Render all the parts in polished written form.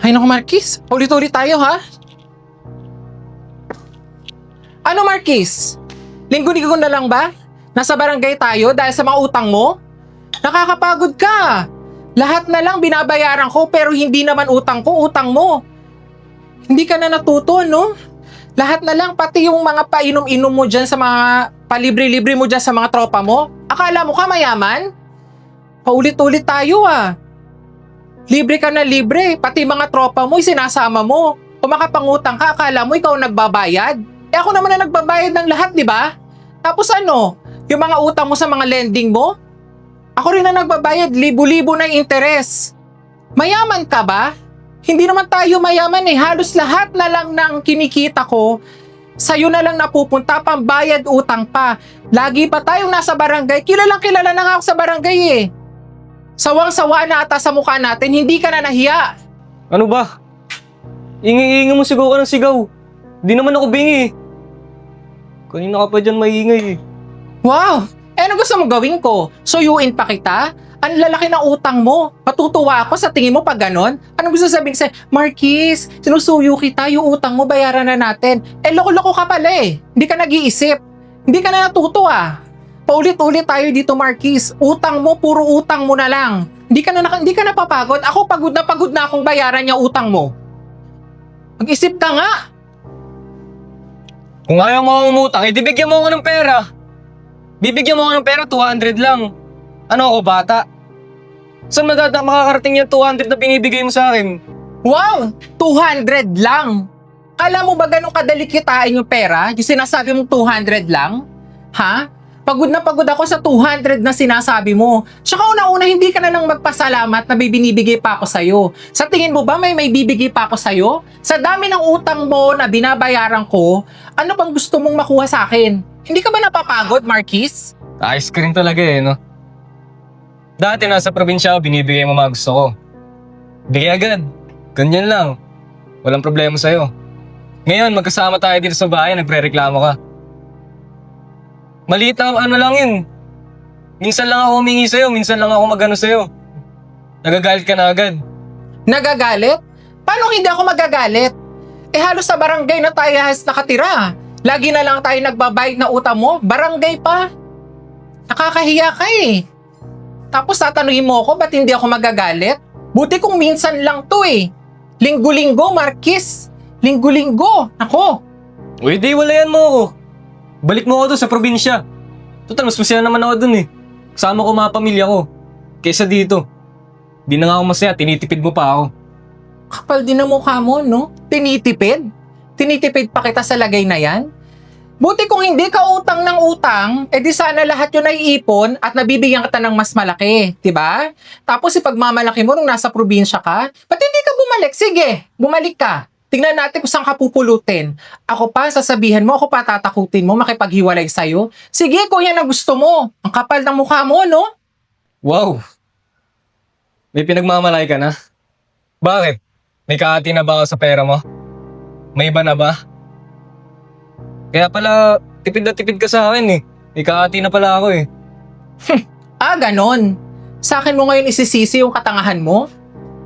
Ay naku Marquis, ulit-ulit tayo ha? Ano Marquis? Linggo-linggo na lang ba? Nasa barangay tayo dahil sa mga utang mo? Nakakapagod ka! Lahat na lang binabayaran ko pero hindi naman utang ko, utang mo. Hindi ka na natuto, no? Lahat na lang, pati yung mga painom-inom mo dyan sa mga palibre-libre mo dyan sa mga tropa mo. Akala mo ka mayaman? Paulit-ulit tayo ah. Libre ka na libre, pati mga tropa mo, sinasama mo. Kung makapangutang ka, akala mo ikaw nagbabayad? Eh ako naman na nagbabayad ng lahat, di ba? Tapos ano, yung mga utang mo sa mga lending mo? Ako rin na nagbabayad, libo-libo na yung interes. Mayaman ka ba? Hindi naman tayo mayaman eh. Halos lahat na lang ng kinikita ko, sa'yo na lang napupunta, pambayad utang pa. Lagi pa tayong nasa barangay, kilalang kilala na nga ako sa barangay eh. Sawang-sawa na ata sa mukha natin, hindi ka na nahiya. Ano ba? Ingi-ingi mo sigaw ka ng sigaw. Di naman ako bingi. Kanina ka pa dyan maingay eh. Wow! Eh ano gusto mo gawin ko? Suyuin pa kita? Ang lalaki ng utang mo. Matutuwa ako sa tingin mo pag ganon. Anong gusto sabihin sa'yo? Marquis, sinusuyo kita, yung utang mo bayaran na natin. Eh loko-loko ka pala eh. Hindi ka nag-iisip. Hindi ka na natuto ah. Paulit-ulit tayo dito Marquis. Utang mo, puro utang mo na lang. Hindi ka napapagod. Ako pagod na akong bayaran yung utang mo. Mag-isip ka nga. Kung ayaw mo akong umutang, edi bigyan mo ako ng pera. Bibigyan mo ako ng pera, 200 lang. Ano ako, bata? Saan makakarating yung 200 na binibigay mo sa akin? Wow! 200 lang! Kala mo ba ganun kadali kitain yung pera? Yung sinasabi mong 200 lang? Ha? Pagod na pagod ako sa 200 na sinasabi mo. Tsaka una-una hindi ka na nang magpasalamat na may binibigay pa ako sa'yo. Sa tingin mo ba may bibigay pa ako sa'yo? Sa dami ng utang mo na binabayaran ko, ano bang gusto mong makuha sa akin? Hindi ka ba napapagod, Marquis? Ayos ka rin talaga eh, no? Dati nasa probinsya ako, binibigay mo mga gusto ko. Bigay agad. Ganyan lang. Walang problema sa'yo. Ngayon, magkasama tayo dito sa bahay, nagre-reklamo ka. Maliit na ano lang yun. Minsan lang ako humingi sa'yo, minsan lang ako magano sa'yo. Nagagalit ka na agad. Nagagalit? Paano hindi ako magagalit? Eh halos sa barangay na tayo nakatira. Lagi na lang tayo nagbabayad na utang mo. Barangay pa. Nakakahiya ka eh. Tapos tatanungin mo ako, ba't hindi ako magagalit? Buti kung minsan lang to eh. Linggo-linggo, Marquis. Linggo-linggo. Ako. Uy, di walayan mo ako. Balik mo ako doon sa probinsya. Total, mas masaya naman ako doon eh. Kasama ko mga pamilya ko. Kaysa dito. Di na nga ako masaya, tinitipid mo pa ako. Kapal din ang mukha mo, no? Tinitipid? Tinitipid pa kita sa lagay na yan? Buti kung hindi ka utang ng utang, edi sana lahat yun ay ipon at nabibigyan kita ng mas malaki, di ba? Tapos ipagmamalaki mo nung nasa probinsya ka, ba't hindi ka bumalik? Sige, bumalik ka. Tingnan natin kung saan ka pupulutin. Ako pa, sasabihan mo, ako pa tatakutin mo, makipaghiwalay sa'yo. Sige, kung yan ang gusto mo. Ang kapal ng mukha mo, no? Wow! May pinagmamalay ka na? Bakit? May kahati na ba ako sa pera mo? May iba na ba? Kaya pala, tipid na tipid ka sa akin eh. May kahati na pala ako eh. Ah, ganon. Sa akin mo ngayon isisisi yung katangahan mo?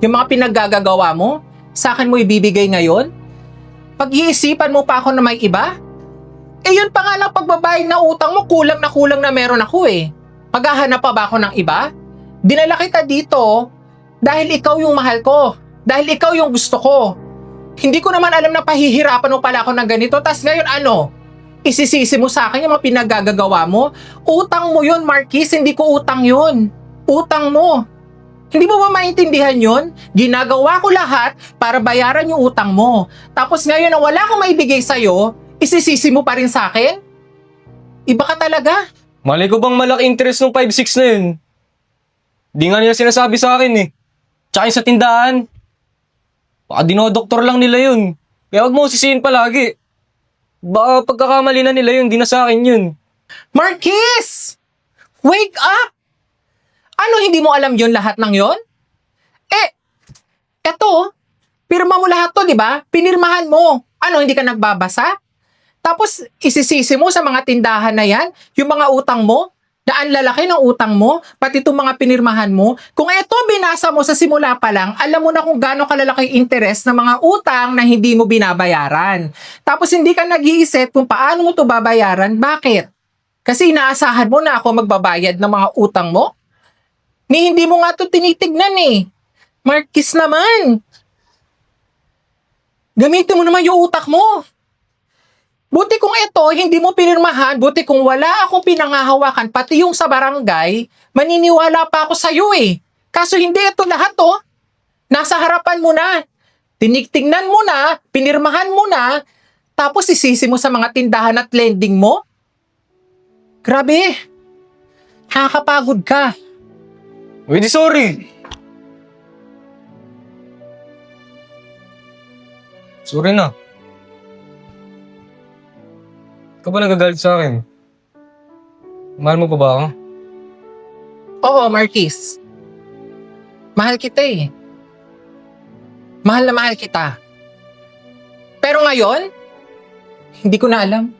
Yung mga pinaggagawa mo? Sa akin mo ibibigay ngayon? Pag-iisipan mo pa ako na may iba? Eh yun pa nga lang pagbabayad na utang mo, kulang na meron ako eh. Maghahanap pa ba ako ng iba? Dinala kita dito dahil ikaw yung mahal ko. Dahil ikaw yung gusto ko. Hindi ko naman alam na pahihirapan mo pala ako ng ganito. Tas ngayon ano? Isisisi mo sa akin yung mga pinaggagawa mo? Utang mo yun, Marquis. Hindi ko utang yun. Utang mo. Hindi mo ba maintindihan yun? Ginagawa ko lahat para bayaran yung utang mo. Tapos ngayon na wala akong maibigay sa'yo, isisisi mo pa rin sa akin? Iba ka talaga. Malay ko bang malaki interest ng 5-6 na yun? Di nga nila sinasabi sa akin eh. Tsaka yung sa tindahan. Baka dinodoktor lang nila yun. Kaya huwag mo sisihin palagi. Baka pagkakamali na nila yun, di na sa akin yun. Marquis! Wake up! Ano, hindi mo alam yun lahat ng yun? Eh, eto, pirma mo lahat to, di ba? Pinirmahan mo. Ano, hindi ka nagbabasa? Tapos, isisisi mo sa mga tindahan na yan, yung mga utang mo? Na ang lalaki ng utang mo, pati itong mga pinirmahan mo. Kung eto binasa mo sa simula pa lang, alam mo na kung gaano kalalaki interest ng mga utang na hindi mo binabayaran. Tapos hindi ka nag-iisip kung paano mo to babayaran. Bakit? Kasi inaasahan mo na ako magbabayad ng mga utang mo? Ni hindi mo nga to tinitignan eh. Marquis naman. Gamitin mo naman yung utak mo. Buti kung ito, hindi mo pinirmahan, buti kung wala akong pinangahawakan, pati yung sa barangay, maniniwala pa ako sa'yo eh. Kaso hindi ito lahat oh. Nasa harapan mo na. Tinigtingnan mo na, pinirmahan mo na, tapos isisi mo sa mga tindahan at lending mo? Grabe. Nakakapagod ka. Uy, di sorry. Sorry na. Ikaw ba nagagalit sa akin? Mahal mo pa ba ako? Oo, Marquis. Mahal kita eh. Mahal na mahal kita. Pero ngayon, hindi ko na alam.